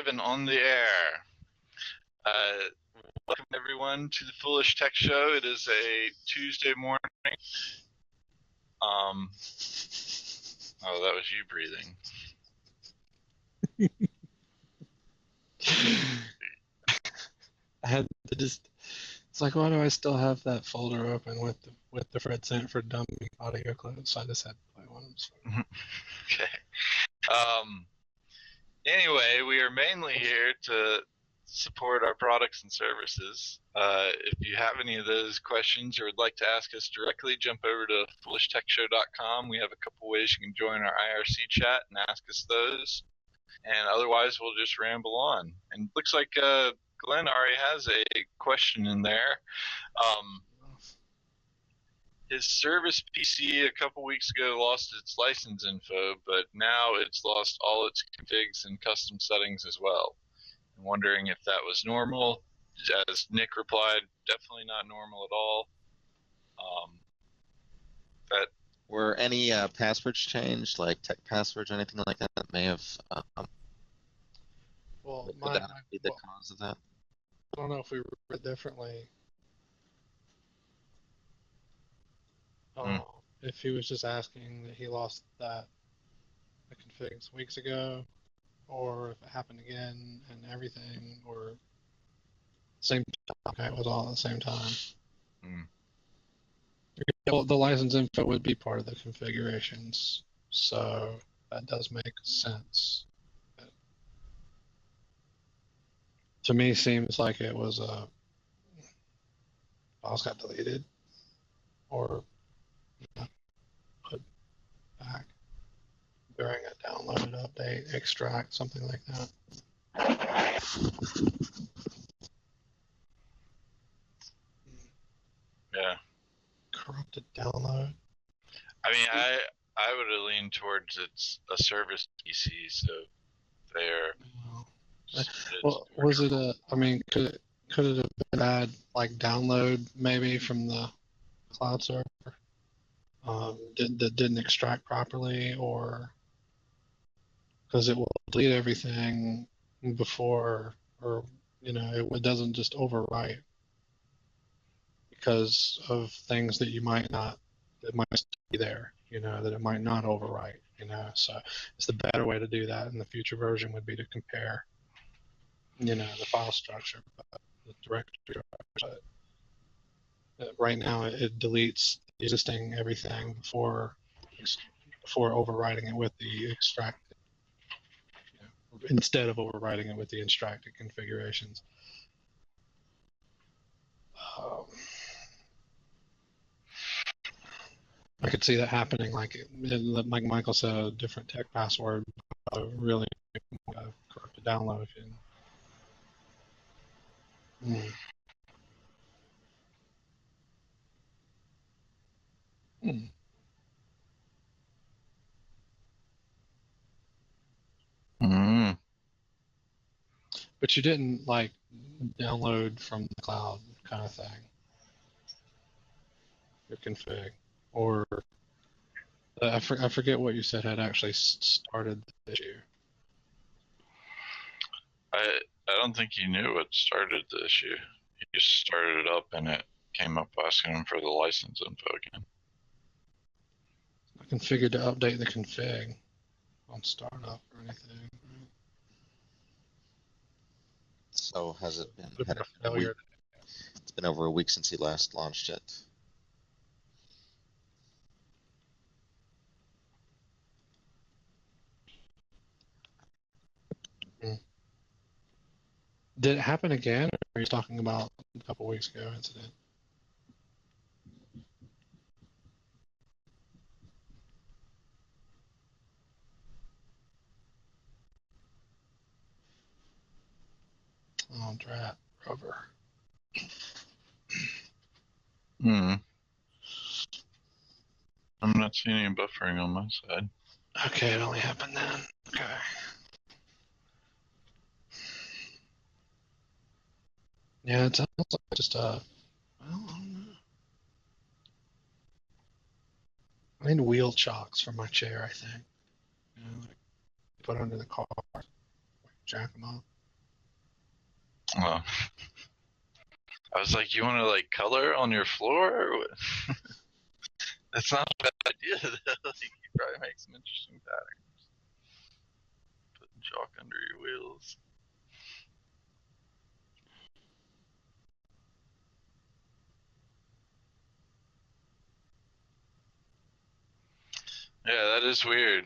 live and on the air. Welcome everyone to the Foolish Tech Show. It is a Tuesday morning. Oh, that was you breathing. I had to just. It's like, why do I still have that folder open with the Fred Sanford dummy audio clips? So I just had to play one. Okay. Anyway, we are mainly here to support our products and services. If you have any of those questions or would like to ask us directly, jump over to foolishtechshow.com. We have a couple ways you can join our IRC chat and ask us those. And otherwise, we'll just ramble on. And looks like Glenn already has a question in there. His service PC a couple weeks ago lost its license info, but now it's lost all its configs and custom settings as well. I'm wondering if that was normal. As Nick replied, definitely not normal at all. Were any passwords changed, like tech passwords or anything like that may have Well, could that be the cause of that? I don't know if we read differently. If he was just asking that he lost the configs weeks ago, or if it happened again and everything, or same time. Okay, it was all at the same time. The license info would be part of the configurations, so that does make sense. To me, seems like it was files got deleted or put back during a download, update, extract, something like that. Yeah. Corrupted download. I mean, I would have leaned towards it's a service PC, so they're. Well, was it a? I mean, could it have been a bad like download maybe from the cloud server? That didn't extract properly, or because it will delete everything before, or it doesn't just overwrite because of things that you might not, that might still be there, that it might not overwrite, so it's the better way to do that in the future version would be to compare, the file structure, the directory, but right now it deletes the existing everything before overwriting it with the extracted, instead of overwriting it with the extracted configurations. I could see that happening, like Michael said, a different tech password, really corrupted download. But you didn't like download from the cloud kind of thing, your config, or I forget what you said had actually started the issue. I don't think he knew what started the issue. He just started it up and it came up asking him for the license info again. I configured to update the config on startup or anything. So has it been? It's been over a week since he last launched it. Did it happen again, or are you talking about a couple weeks ago incident? Oh, drat, Rover. I'm not seeing any buffering on my side. Okay, it only happened then. Okay. Yeah, it sounds like just I don't know. I need wheel chocks for my chair, I think. Like put under the car, jack them up. Well, I was like, you want to like color on your floor? Or what? That's not a bad idea, though. Like, you probably make some interesting patterns. Putting chalk under your wheels. Yeah, that is weird.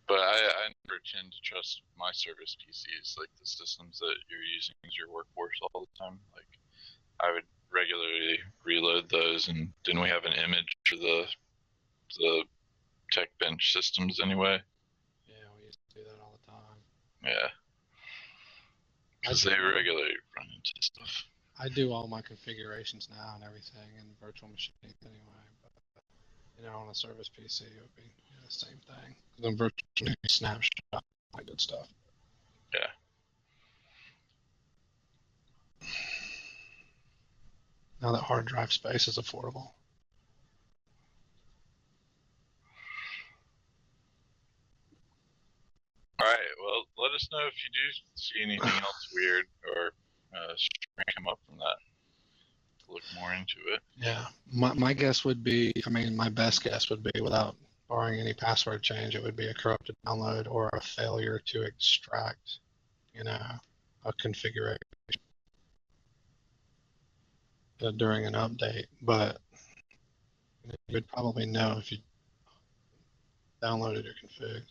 But I never tend to trust my service PCs, like the systems that you're using as your workforce all the time. Like, I would regularly reload those, and didn't we have an image for the tech bench systems anyway? Yeah, we used to do that all the time. Yeah. Because they regularly run into stuff. I do all my configurations now and everything in virtual machines anyway. But on a service PC, it would be the same thing. The virtual machine snapshot, all that good stuff. Yeah. Now that hard drive space is affordable. All right. Well, let us know if you do see anything else weird, or come up from that to look more into it. Yeah. My guess would be, my best guess would be, without barring any password change, it would be a corrupted download or a failure to extract, a configuration during an update. But you would probably know if you downloaded or configured.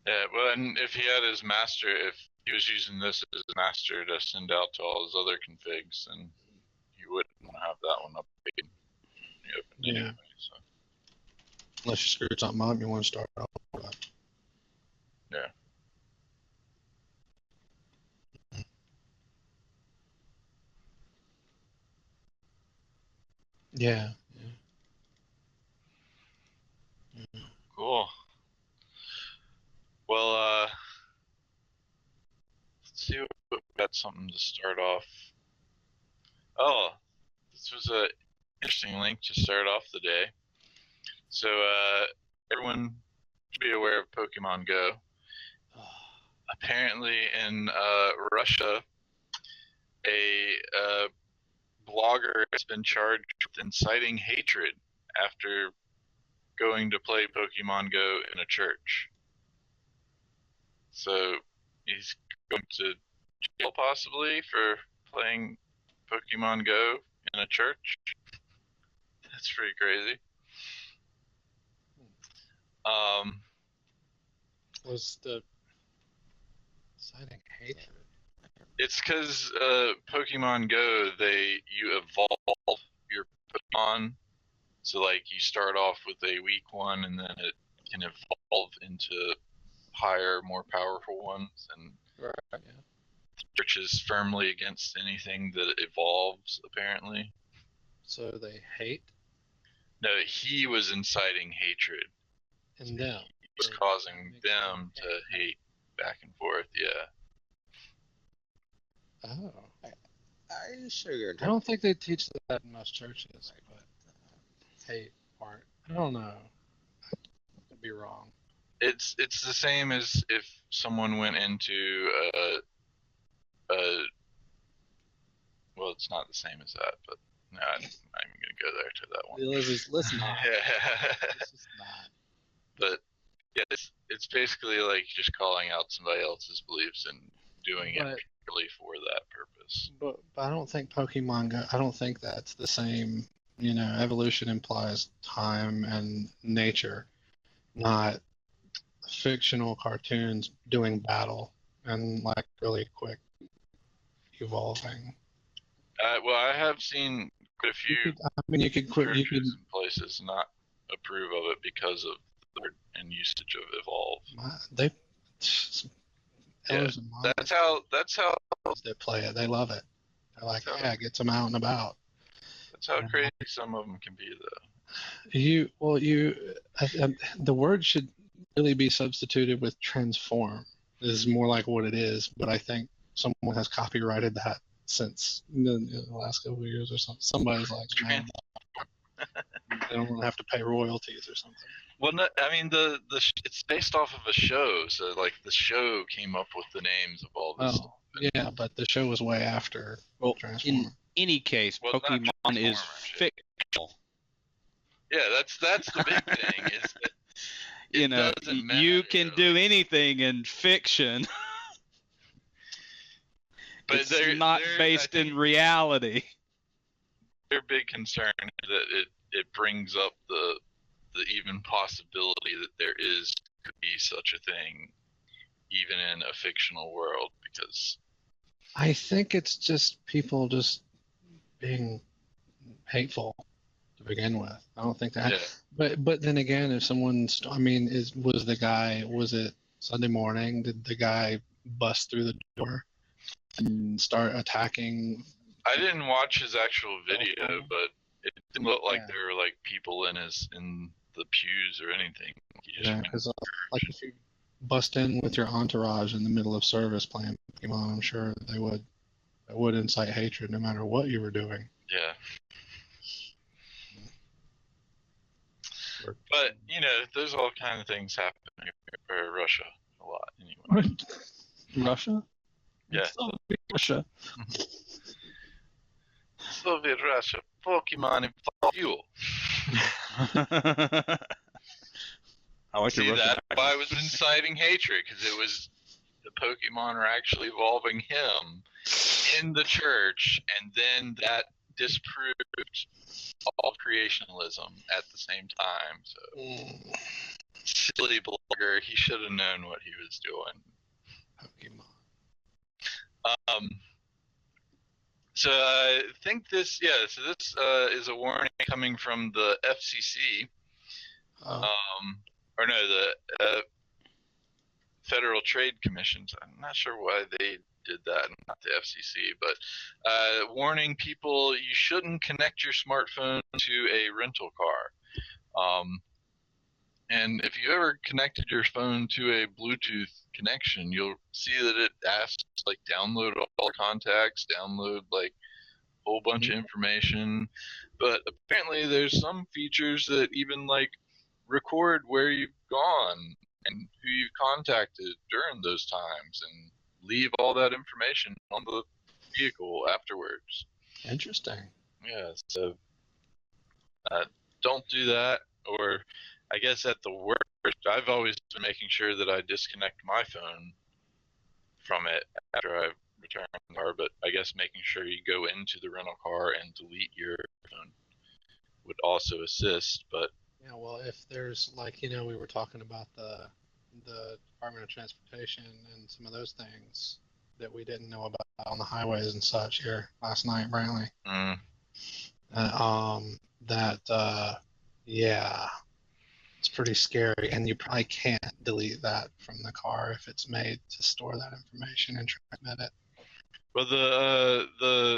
Yeah, well, and if he had his master, if he was using this as his master to send out to all his other configs, then he wouldn't have that one updated. Yeah. Anyway, so. Unless you screwed something up, you want to start over. Yeah. Yeah. Cool. Well, let's see if we got something to start off. Oh, this was a interesting link to start off the day. So, everyone should be aware of Pokemon Go. Apparently, in Russia, a blogger has been charged with inciting hatred after going to play Pokemon Go in a church. So he's going to jail possibly for playing Pokemon Go in a church. That's pretty crazy. Was the inciting hatred? It's because Pokemon Go, you evolve your Pokemon. So like you start off with a weak one, and then it can evolve into higher, more powerful ones. And Right. Yeah. the church is firmly against anything that evolves, apparently. So they hate? No, he was inciting hatred. In them. He was causing them to hate back and forth, yeah. Oh. Are you sure you're? I don't think they teach that in most churches, but hate part. I don't know. I could be wrong. It's the same as if someone went into well, it's not the same as that, but no, I'm not even gonna go there to that one. Listen. This is not. But yeah, it's basically like just calling out somebody else's beliefs and doing it purely for that purpose. But I don't think Pokemon Go. I don't think that's the same. Evolution implies time and nature, not fictional cartoons doing battle and like really quick evolving. Well, I have seen quite a few. You could quit. You could. And places not approve of it because of their and usage of evolve. They. Yeah, that's how they play it. They love it. They're like, yeah, it gets them out and about. That's how crazy some of them can be, though. The word should really be substituted with transform. This is more like what it is, but I think someone has copyrighted that since the last couple of years or something. Somebody's like, man, they don't want to have to pay royalties or something. Well, no, I mean it's based off of a show, so like the show came up with the names of all this. Oh, yeah, but the show was way after Well, Transformers. in any case, Well, not Pokemon is Transformers, yeah. fictional. Yeah, that's the big thing is that it You know, doesn't matter, you can do like- anything in fiction. But It's not based in reality. Their big concern is that it brings up the even possibility that there could be such a thing even in a fictional world, because I think it's just people just being hateful to begin with. I don't think that. yeah. But then again, if someone's, I mean, was it Sunday morning? Did the guy bust through the door and start attacking? I didn't watch his actual video, but it didn't look like Yeah. there were like people in the pews or anything. He just Yeah, went- because like if you bust in with your entourage in the middle of service playing Pokemon, I'm sure they would incite hatred no matter what you were doing. yeah. But there's all kind of things happening in Russia a lot anyway. Russia? Yeah. It's Soviet Russia. Soviet Russia, Pokemon and fuel. I like See, your Russian that's why it was inciting hatred, because it was the Pokemon are actually evolving him in the church, and then that disproved all creationalism at the same time. So, silly blogger, he should have known what he was doing. Pokemon. So I think this is a warning coming from the FCC. Or no, the Federal Trade Commissions. I'm not sure why they did that, not the FCC, but warning people you shouldn't connect your smartphone to a rental car. And if you ever connected your phone to a Bluetooth connection, you'll see that it asks like download all contacts, download like a whole bunch of information. But apparently there's some features that even like record where you've gone and who you've contacted during those times and leave all that information on the vehicle afterwards. Interesting. Yeah, so don't do that. Or I guess at the worst, I've always been making sure that I disconnect my phone from it after I return the car, but I guess making sure you go into the rental car and delete your phone would also assist. But Yeah, well, if there's like, we were talking about the Department of Transportation and some of those things that we didn't know about on the highways and such here last night, Brantley. Yeah, it's pretty scary, and you probably can't delete that from the car if it's made to store that information and transmit it. well,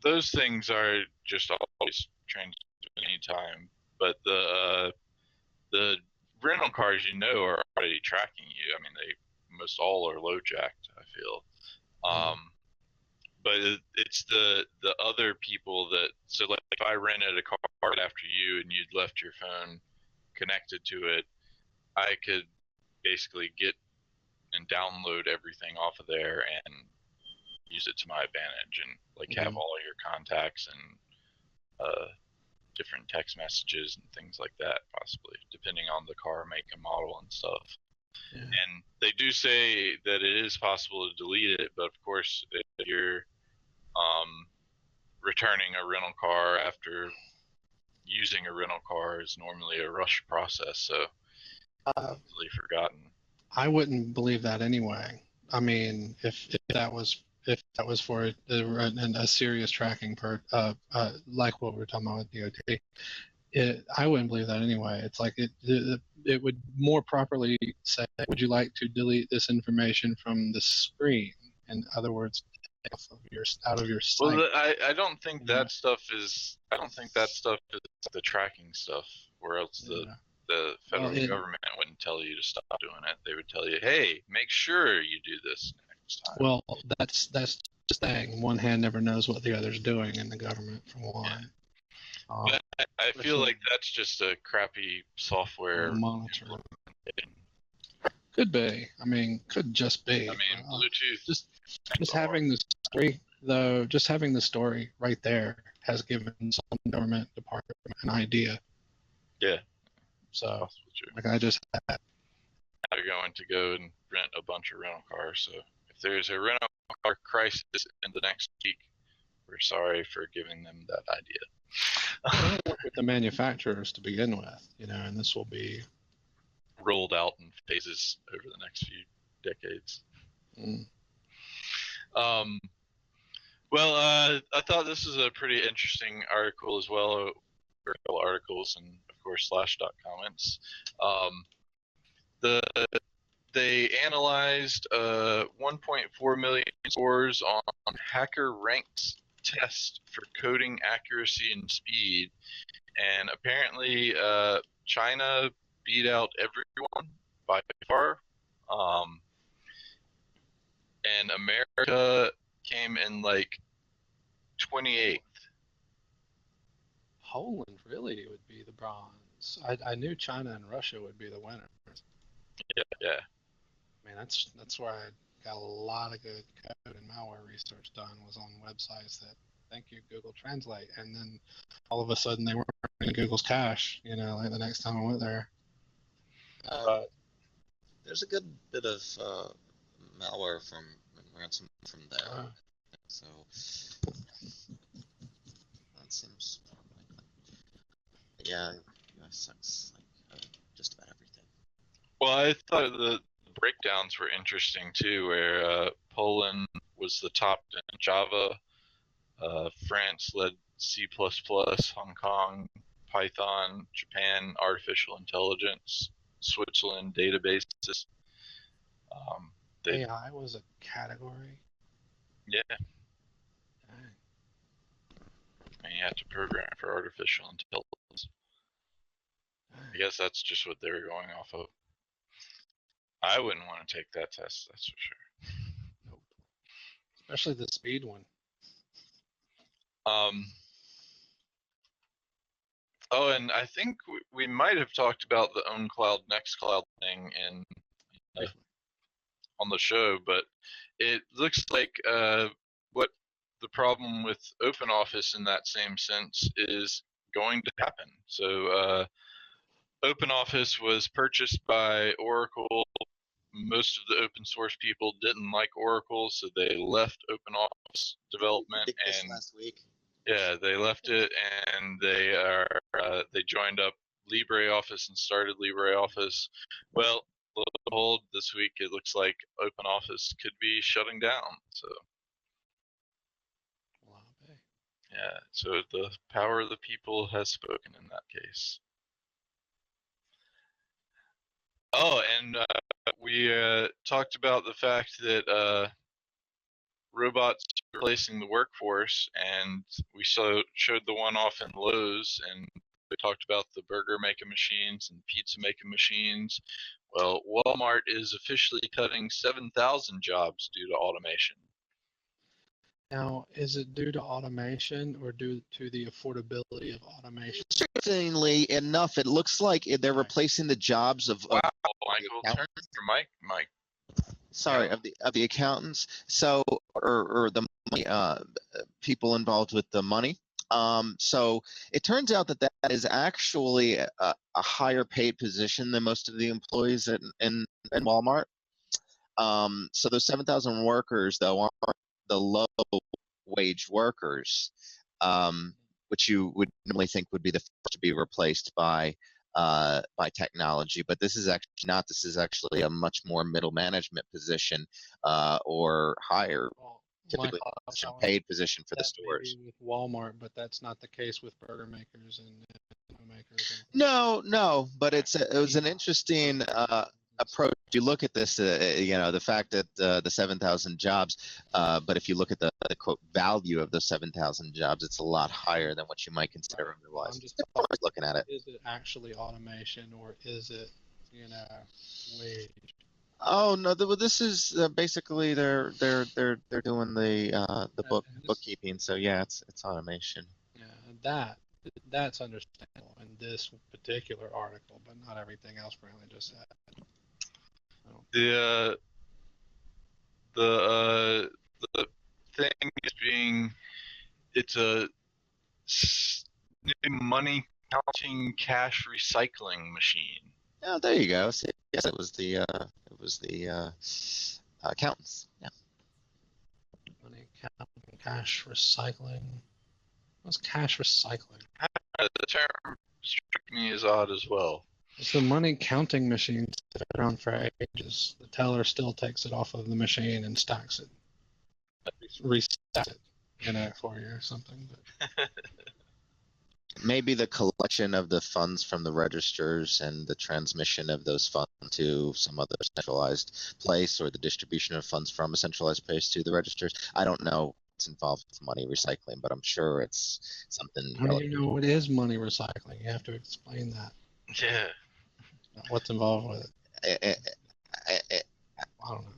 those things are just always transmitted anytime. But the rental cars, are already tracking you. I mean, they most all are low jacked, I feel. But it's the other people that, so like if I rented a car right after you and you'd left your phone connected to it, I could basically get and download everything off of there and use it to my advantage, and like have all your contacts and different text messages and things like that, possibly, depending on the car make and model and stuff. Yeah. And they do say that it is possible to delete it, but of course, if you're returning a rental car after using a rental car is normally a rush process, so easily forgotten. I wouldn't believe that anyway. I mean, if that was for a serious tracking like what we were talking about with DOT, I wouldn't believe that anyway. It's like it would more properly say, would you like to delete this information from the screen? In other words, out of your sight. Well, I don't think that stuff is. I don't think that stuff is the tracking stuff, or else the federal government wouldn't tell you to stop doing it. They would tell you, hey, make sure you do this next time. Well, that's the thing. One hand never knows what the other's doing in the government, for one. But I I feel like that's just a crappy software. Monitor. Could be. I mean, could just be. I mean, Bluetooth. Just having the story, though, just having the story right there has given some government department an idea. Yeah. So, like I just had. They're going to go and rent a bunch of rental cars. So if there's a rental car crisis in the next week, we're sorry for giving them that idea. With the manufacturers to begin with, and this will be rolled out in phases over the next few decades. Well, I thought this was a pretty interesting article as well. Articles and of course Slashdot comments. They analyzed 1.4 million scores on hacker ranked test for coding accuracy and speed, and apparently China beat out everyone by far, and America came in like 28th. Poland really would be the bronze. I knew China and Russia would be the winners. Yeah. I mean, that's where I got a lot of good code and malware research done, was on websites that, thank you, Google Translate. And then all of a sudden they weren't in Google's cache, like the next time I went there. There's a good bit of malware from ransom from there. So that seems yeah, US sucks like just about everything. Well, I thought the breakdowns were interesting too, where Poland was the top in Java, France led C++, Hong Kong, Python, Japan, artificial intelligence, Switzerland, databases. AI was a category? Yeah. And you had to program for artificial intelligence. I guess that's just what they were going off of. I wouldn't want to take that test, that's for sure. Nope. Especially the speed one. Oh, and I think we might have talked about the OwnCloud, NextCloud thing on the show, but it looks like what the problem with OpenOffice in that same sense is going to happen. So OpenOffice was purchased by Oracle. Most of the open source people didn't like Oracle, so they left OpenOffice development. And last week. Yeah, they left it, and they joined up LibreOffice and started LibreOffice. Well, lo and behold, this week it looks like OpenOffice could be shutting down. So yeah, so the power of the people has spoken in that case. Oh, and we talked about the fact that robots replacing the workforce, and we showed the one off in Lowe's, and we talked about the burger making machines and pizza making machines. Well, Walmart is officially cutting 7,000 jobs due to automation. Now, is it due to automation or due to the affordability of automation? Interestingly enough, it looks like they're replacing the jobs of Wow, Michael, turn your mic, Mike. Sorry, of the accountants. So, or the people involved with the money. So it turns out that is actually a higher paid position than most of the employees in Walmart. So those 7,000 workers, though, aren't the low wage workers, which you would normally think would be the first to be replaced by technology, but this is actually not. This is actually a much more middle management position or higher, typically paid position for the stores. With Walmart, but that's not the case with burger makers and makers. No, but it was an interesting approach. You look at this, the fact that the 7,000 jobs, but if you look at the quote value of the 7,000 jobs, it's a lot higher than what you might consider otherwise. I'm just looking at it. Is it actually automation or is it, wage? Oh no, this is basically they're doing the bookkeeping. So yeah, it's automation. Yeah, that That's understandable in this particular article, but not everything else Brandon just said. The the thing is being, it's a new money counting cash recycling machine. Oh, there you go. See, yes, it was the accountants. Yeah. Money counting, cash recycling. What's cash recycling? The term struck me as odd as well. It's the money counting machine that's been around for ages. The teller still takes it off of the machine and stacks it, resets it, for you or something. But Maybe the collection of the funds from the registers and the transmission of those funds to some other centralized place, or the distribution of funds from a centralized place to the registers. I don't know what's involved with money recycling, but I'm sure it's something. how do you know what is money recycling? You have to explain that. Yeah. What's involved with it? I don't know.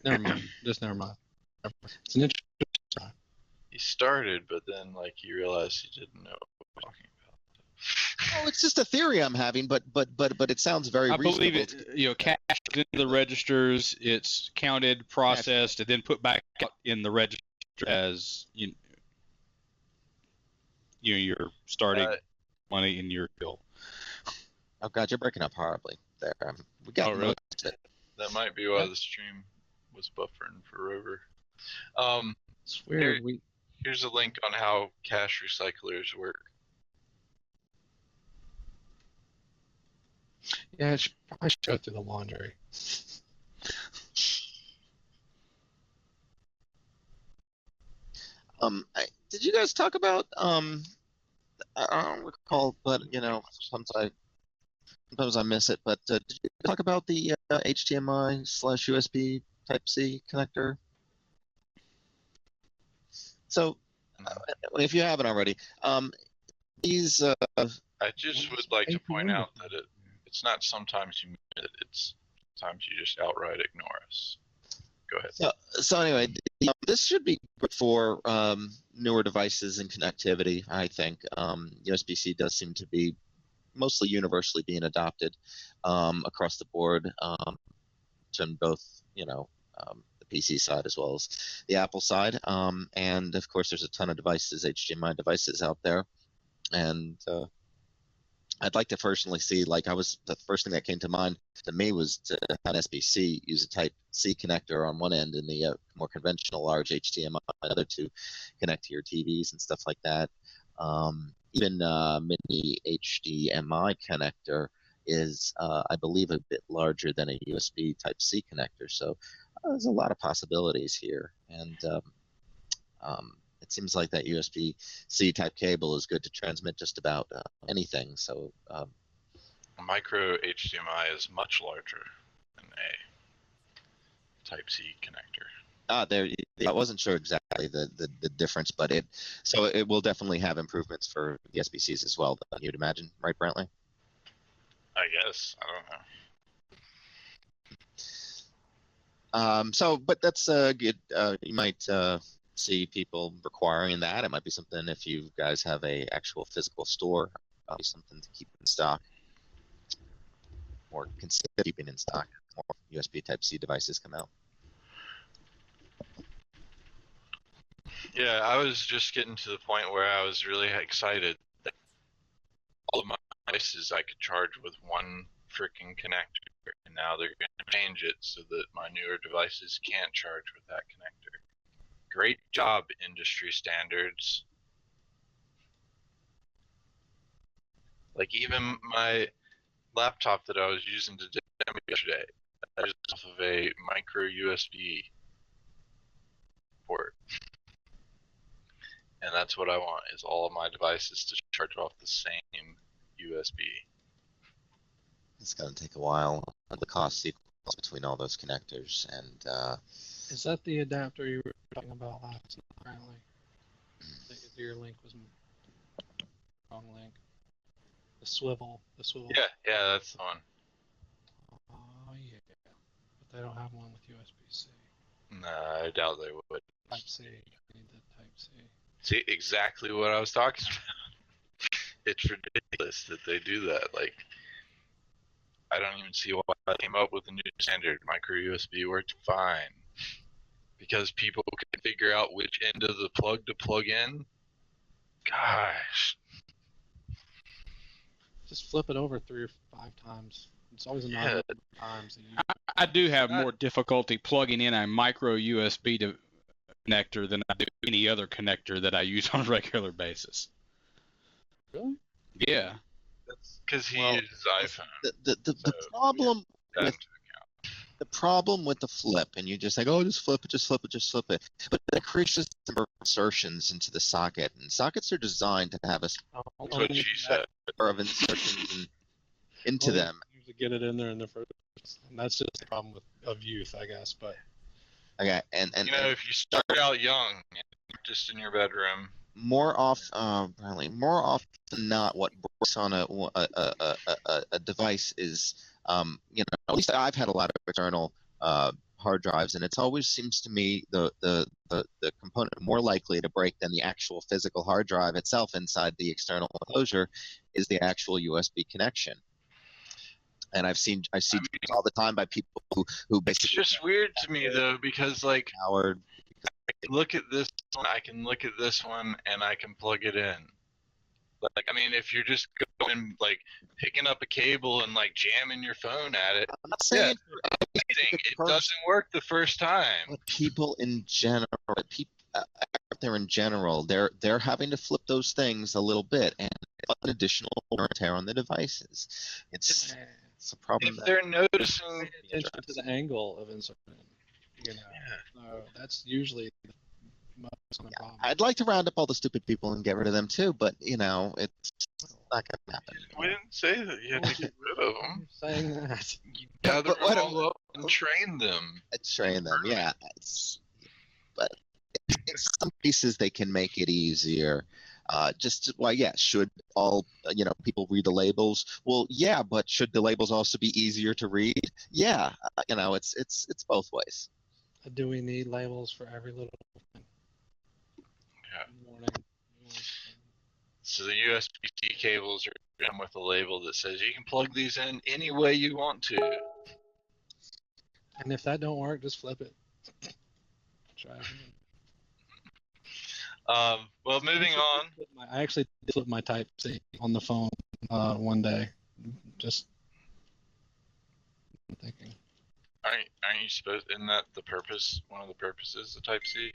Never mind. Just never mind. It's an interesting. He started, but then you realized he didn't know what he was talking about. Well, it's just a theory I'm having, but it sounds very I reasonable. believe it. Cash into the registers. It's counted, processed, and then put back out in the register as you're starting money in your bill. Oh God, you're breaking up horribly there. We got really? most of it. That might be why the stream was buffering for Rover. It's weird. Here's a link on how cash recyclers work. Yeah, it should probably show through the laundry. Did you guys talk about I don't recall, but sometimes I miss it. But did you talk about the HDMI/USB Type-C connector? So, if you haven't already, these. I just would like to point out that it's not sometimes you miss it, it's sometimes you just outright ignore us. Go ahead. So anyway, this should be good for newer devices and connectivity, I think. USBc does seem to be mostly universally being adopted across the board, on both, the PC side as well as the Apple side. And of course, there's a ton of devices, HDMI devices out there. And I'd like to personally see, the first thing that came to mind to me was to have SBC use a Type-C connector on one end and the more conventional large HDMI on the other to connect to your TVs and stuff like that. Even mini HDMI connector is, I believe, a bit larger than a USB Type-C connector. So there's a lot of possibilities here. And it seems like that USB-C type cable is good to transmit just about anything. So a micro HDMI is much larger than a Type-C connector. There, I wasn't sure exactly the difference, but it will definitely have improvements for the SBCs as well, you'd imagine, right, Brantley? I guess. I don't know. But that's good. You might see people requiring that. It might be something if you guys have a actual physical store, probably something to keep in stock, or consider keeping in stock. More USB Type-C devices come out. Yeah, I was just getting to the point where I was really excited that all of my devices I could charge with one freaking connector, and now they're going to change it so that my newer devices can't charge with that connector. Great job, industry standards. Even my laptop that I was using to demo yesterday, I was off of a micro USB port. And that's what I want, is all of my devices to charge off the same USB. It's going to take a while. The cost equals between all those connectors, and is that the adapter you were talking about last night? Apparently, your link was wrong link. The swivel. Yeah, that's the one. Oh yeah, but they don't have one with USB-C. Nah, I doubt they would. Type-C. I need the Type-C. See, exactly what I was talking about. it's ridiculous that they do that. Like, I don't even see why I came up with a new standard. Micro USB worked fine because people can figure out which end of the plug to plug in. Gosh. Just flip it over 3 or 5 times. It's always a matter of times. That you... I do have more difficulty plugging in a micro USB connector than I do any other connector that I use on a regular basis. Really? Yeah. That's because he Well, uses iPhone. The problem with the flip, and you just like, oh, just flip it. But it increases the number of insertions into the socket, and sockets are designed to have a That's what she said. number of insertions into them. To get it in there in the first, and that's just the problem of youth, I guess. But Okay, and if you start out young, just in your bedroom. more often than not, what works on a device is, at least I've had a lot of external hard drives, and it always seems to me the component more likely to break than the actual physical hard drive itself inside the external enclosure is the actual USB connection. And I see all the time by people who basically. It's just weird to me though, because like Howard, I can look at this one, I can look at this one, and I can plug it in. Like, I mean, if you're just going like picking up a cable and like jamming your phone at it, I'm not saying it doesn't work the first time. But people in general, people out there in general, they're having to flip those things a little bit, and an additional wear and tear on the devices. It's a problem. If they're noticing attention to the angle of insertion, so that's usually the most common problem. I'd like to round up all the stupid people and get rid of them too, but it's not gonna happen. We didn't say that you had to get rid of them. Saying that. You gather them all up and train them. Train them, yeah. But in some cases they can make it easier. Should all people read the labels? Well, yeah, but should the labels also be easier to read? Yeah, it's both ways. Do we need labels for every little thing? Yeah. So the USB-C cables are done with a label that says you can plug these in any way you want to. And if that don't work, just flip it. Try it. Well, moving on. I actually flipped my Type-C on the phone one day. Just thinking. Aren't you supposed? Isn't that the purpose? One of the purposes of Type-C?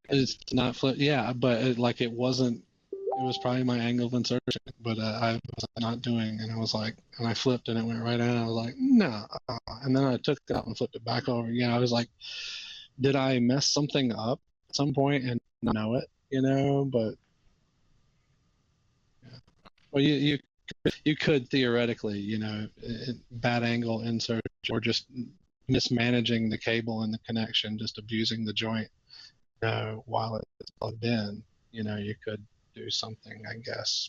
It's not flip. Yeah, but it wasn't. It was probably my angle of insertion, but I was not doing, and I was like, and I flipped, and it went right in. I was like, no. And then I took it out and flipped it back over again. I was like, did I mess something up at some point and not know it? But yeah. Well, you could theoretically, bad angle insert or just mismanaging the cable and the connection, just abusing the joint, while it's plugged in. You could do something, I guess.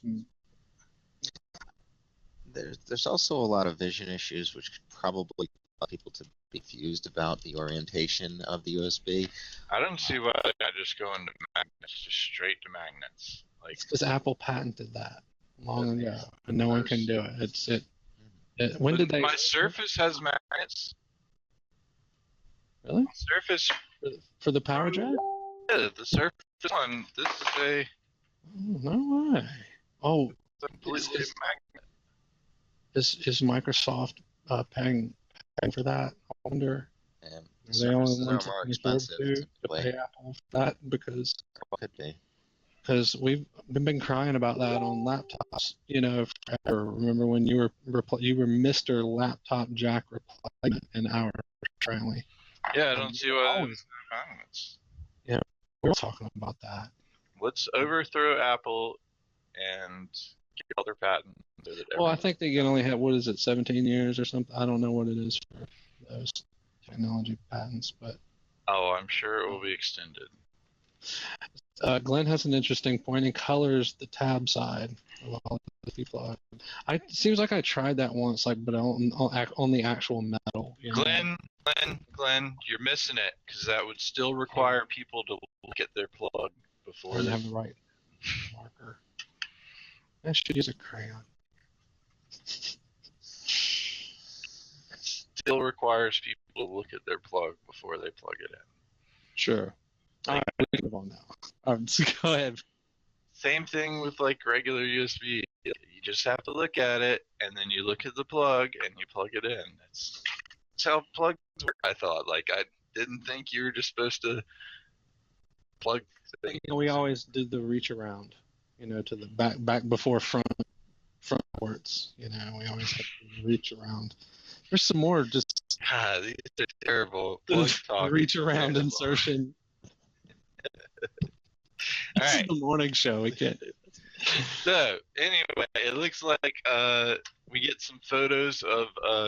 There's also a lot of vision issues, which could probably cause people to be confused about the orientation of the USB. I don't see why they're not just going to magnets, just straight to magnets. Like, because Apple patented that long ago, and no one can do it. When did they? My Surface has magnets. Really? Surface for the power jack? Yeah, the Surface one. This is a. Oh, no way. Oh, completely magnet. Is Microsoft paying for that? I wonder. And Are they only ones more that can afford expensive to pay Apple for that? Could be. Because we've been crying about that on laptops, forever. Remember when you were Mr. Laptop Jack replacement in our family? Yeah, I don't see why there's no magnets. Yeah, we're talking about that. Let's overthrow Apple and get all their patents. Well, I think they can only have, 17 years or something? I don't know what it is for those technology patents, but. Oh, I'm sure it will be extended. Glenn has an interesting point. It colors the tab side of all the people. It seems like I tried that once, but on the actual metal. Glenn, you're missing it, because that would still require people to look at their plug before they have the right marker. I should use a crayon. Still requires people to look at their plug before they plug it in. Sure. All right, we can move on now. Go ahead. Same thing with like regular USB. You just have to look at it, and then you look at the plug, and you plug it in. That's how plugs work. I thought. Like, I didn't think you were just supposed to plug things. We always did the reach around, to the back before front ports. We always had to reach around. There's some more just God, these are terrible. Plug talk. reach around insertion. All right. This is the morning show. We can't do this. So anyway, it looks like we get some photos of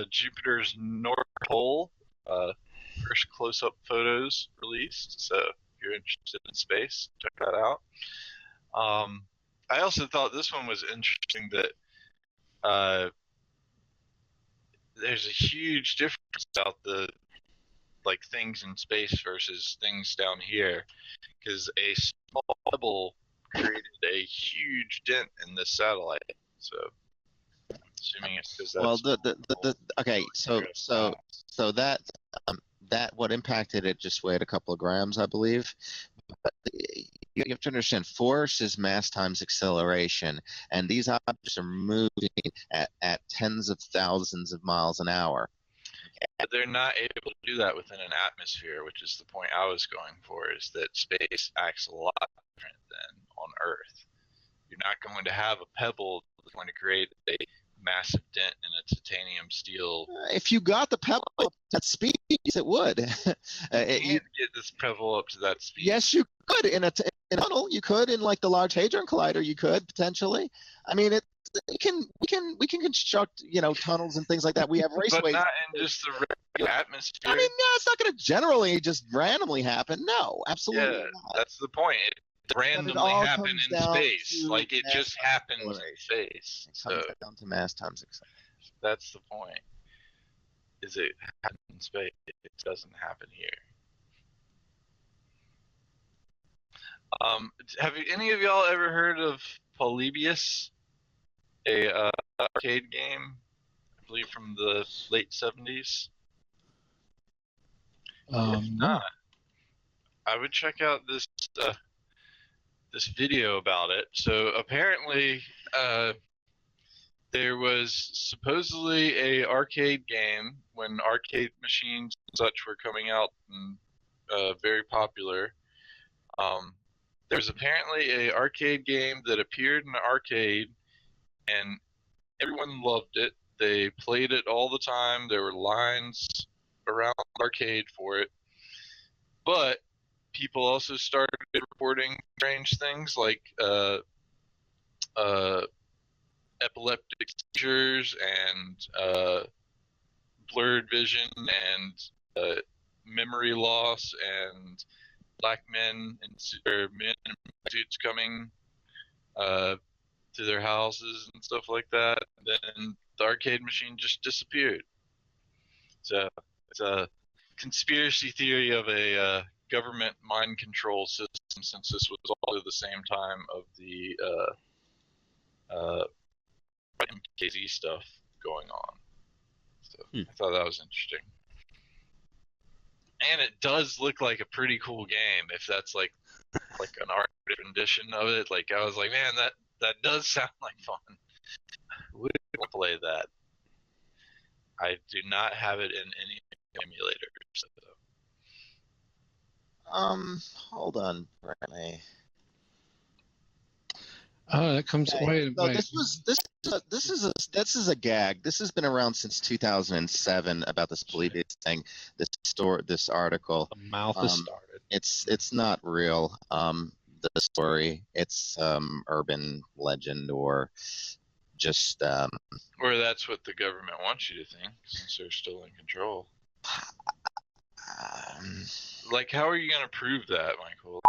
Jupiter's North Pole. First close-up photos released. So if you're interested in space, check that out. I also thought this one was interesting that there's a huge difference about the things in space versus things down here, because a small pebble created a huge dent in this satellite. So, I'm assuming it's because that's okay. So that what impacted it just weighed a couple of grams, I believe. But you have to understand, force is mass times acceleration, and these objects are moving at tens of thousands of miles an hour. But they're not able to do that within an atmosphere, which is the point I was going for, is that space acts a lot different than on Earth. You're not going to have a pebble that's going to create a massive dent in a titanium steel. If you got the pebble at that speed, it would. You can't get this pebble up to that speed. Yes, you could. In a tunnel, you could. In like the Large Hadron Collider, you could potentially. I mean, we can construct tunnels and things like that. We have raceways, but not in just the regular atmosphere. I mean, no, it's not going to generally just randomly happen. No, absolutely not. That's the point. It randomly happen in space. Like, it just happens in space. It comes down to mass times acceleration. That's the point. Is it happens in space? It doesn't happen here. Have any of y'all ever heard of Polybius? A arcade game, I believe from the late 70s. If not, I would check out this video about it. So apparently, there was supposedly a arcade game when arcade machines and such were coming out and very popular. There was apparently a arcade game that appeared in the arcade, and everyone loved it. They played it all the time. There were lines around the arcade for it. But people also started reporting strange things like epileptic seizures and blurred vision and memory loss, and black men men in suits coming to their houses and stuff like that. And then the arcade machine just disappeared. So it's a conspiracy theory of a government mind control system, since this was all at the same time of the MKZ stuff going on. So I thought that was interesting. And it does look like a pretty cool game, if that's like an art rendition of it. Like, I was like, man, that does sound like fun. We will play that. I do not have it in any emulator. So. Hold on, Brittany. Oh, that comes. Okay. Wait. This is a gag. This has been around since 2007 about this Polybius thing. This article. The mouth has started. It's not real. The story. It's urban legend, or just or that's what the government wants you to think, since they're still in control. Like, how are you going to prove that, Michael?